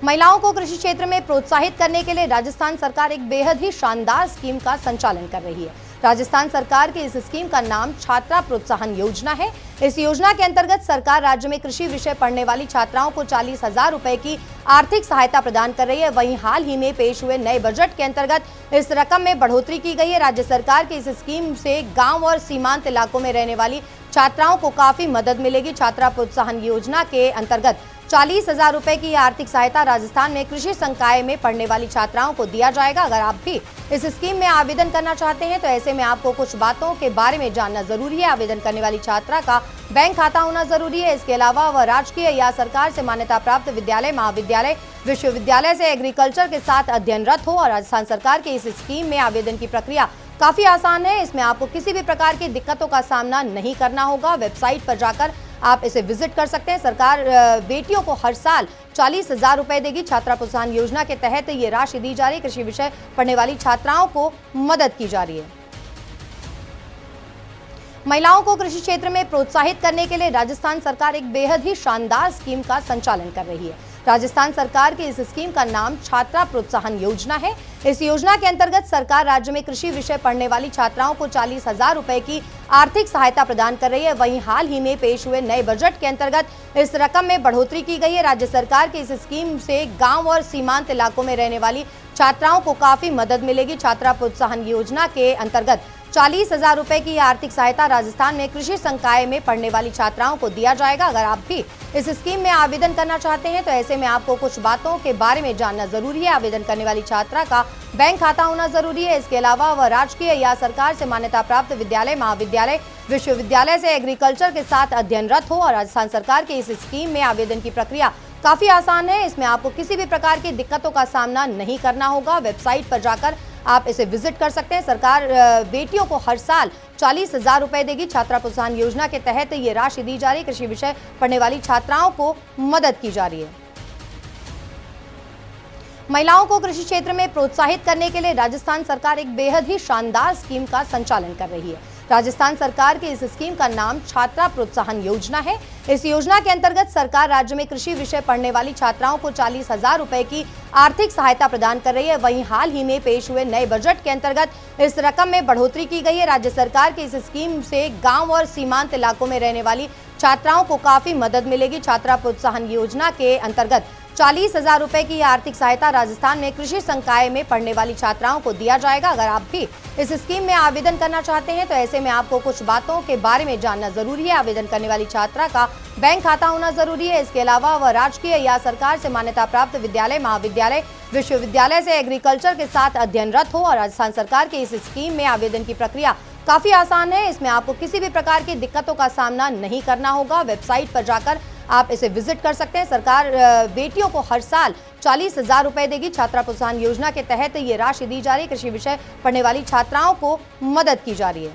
महिलाओं को कृषि क्षेत्र में प्रोत्साहित करने के लिए राजस्थान सरकार एक बेहद ही शानदार स्कीम का संचालन कर रही है। राजस्थान सरकार की इस स्कीम का नाम छात्रा प्रोत्साहन योजना है। इस योजना के अंतर्गत सरकार राज्य में कृषि विषय पढ़ने वाली छात्राओं को 40,000 रुपए की आर्थिक सहायता प्रदान कर रही है। वहीं हाल ही में पेश हुए नए बजट के अंतर्गत इस रकम में बढ़ोतरी की गई है। राज्य सरकार की इस स्कीम से गाँव और सीमांत इलाकों में रहने वाली छात्राओं को काफी मदद मिलेगी। छात्रा प्रोत्साहन योजना के अंतर्गत 40,000 रुपए की आर्थिक सहायता राजस्थान में कृषि संकाय में पढ़ने वाली छात्राओं को दिया जाएगा। अगर आप भी इस स्कीम में आवेदन करना चाहते हैं तो ऐसे में आपको कुछ बातों के बारे में जानना जरूरी है। आवेदन करने वाली छात्रा का बैंक खाता होना जरूरी है। इसके अलावा वह राजकीय या सरकार से मान्यता प्राप्त विद्यालय, महाविद्यालय, विश्वविद्यालय से एग्रीकल्चर के साथ अध्ययनरत हो। और राजस्थान सरकार की इस स्कीम में आवेदन की प्रक्रिया काफी आसान है। इसमें आपको किसी भी प्रकार की दिक्कतों का सामना नहीं करना होगा। वेबसाइट पर जाकर आप इसे विजिट कर सकते हैं। सरकार बेटियों को हर साल 40,000 रुपए देगी। छात्रा प्रोत्साहन योजना के तहत ये राशि दी जा रही है। कृषि विषय पढ़ने वाली छात्राओं को मदद की जा रही है। महिलाओं को कृषि क्षेत्र में प्रोत्साहित करने के लिए राजस्थान सरकार एक बेहद ही शानदार स्कीम का संचालन कर रही है। राजस्थान सरकार की इस स्कीम का नाम छात्रा प्रोत्साहन योजना है। इस योजना के अंतर्गत सरकार राज्य में कृषि विषय पढ़ने वाली छात्राओं को 40,000 रुपए की आर्थिक सहायता प्रदान कर रही है। वहीं हाल ही में पेश हुए नए बजट के अंतर्गत इस रकम में बढ़ोतरी की गई है। राज्य सरकार की इस स्कीम से गाँव और सीमांत इलाकों में रहने वाली छात्राओं को काफी मदद मिलेगी। छात्रा प्रोत्साहन योजना के अंतर्गत 40,000 रुपए की आर्थिक सहायता राजस्थान में कृषि संकाय में पढ़ने वाली छात्राओं को दिया जाएगा। अगर आप भी इस स्कीम में आवेदन करना चाहते हैं तो ऐसे में आपको कुछ बातों के बारे में जानना जरूरी है। आवेदन करने वाली छात्रा का बैंक खाता होना जरूरी है। इसके अलावा वह राजकीय या सरकार से मान्यता प्राप्त विद्यालय, महाविद्यालय, विश्वविद्यालय से एग्रीकल्चर के साथ अध्ययनरत हो। और राजस्थान सरकार की इस स्कीम में आवेदन की प्रक्रिया काफी आसान है। इसमें आपको किसी भी प्रकार की दिक्कतों का सामना नहीं करना होगा। वेबसाइट पर जाकर आप इसे विजिट कर सकते हैं। सरकार बेटियों को हर साल 40,000 रुपए देगी। छात्रा प्रोत्साहन योजना के तहत ये राशि दी जा रही है। कृषि विषय पढ़ने वाली छात्राओं को मदद की जा रही है। महिलाओं को कृषि क्षेत्र में प्रोत्साहित करने के लिए राजस्थान सरकार एक बेहद ही शानदार स्कीम का संचालन कर रही है। राजस्थान सरकार की इस स्कीम का नाम छात्रा प्रोत्साहन योजना है। इस योजना के अंतर्गत सरकार राज्य में कृषि विषय पढ़ने वाली छात्राओं को 40,000 रुपए की आर्थिक सहायता प्रदान कर रही है। वहीं हाल ही में पेश हुए नए बजट के अंतर्गत इस रकम में बढ़ोतरी की गई है। राज्य सरकार की इस स्कीम से गाँव और सीमांत इलाकों में रहने वाली छात्राओं को काफी मदद मिलेगी। छात्रा प्रोत्साहन योजना के अंतर्गत 40,000 रुपए की आर्थिक सहायता राजस्थान में कृषि संकाय में पढ़ने वाली छात्राओं को दिया जाएगा। अगर आप भी इस स्कीम में आवेदन करना चाहते हैं तो ऐसे में आपको कुछ बातों के बारे में जानना जरूरी है। आवेदन करने वाली छात्रा का बैंक खाता होना जरूरी है। इसके अलावा वह राजकीय या सरकार से मान्यता प्राप्त विद्यालय, महाविद्यालय, विश्वविद्यालय से एग्रीकल्चर के साथ अध्ययनरत हो। और राजस्थान सरकार की इस स्कीम में आवेदन की प्रक्रिया काफी आसान है। इसमें आपको किसी भी प्रकार की दिक्कतों का सामना नहीं करना होगा। वेबसाइट पर जाकर आप इसे विजिट कर सकते हैं। सरकार बेटियों को हर साल 40,000 रुपए देगी। छात्रा प्रोत्साहन योजना के तहत ये राशि दी जा रही है। कृषि विषय पढ़ने वाली छात्राओं को मदद की जा रही है।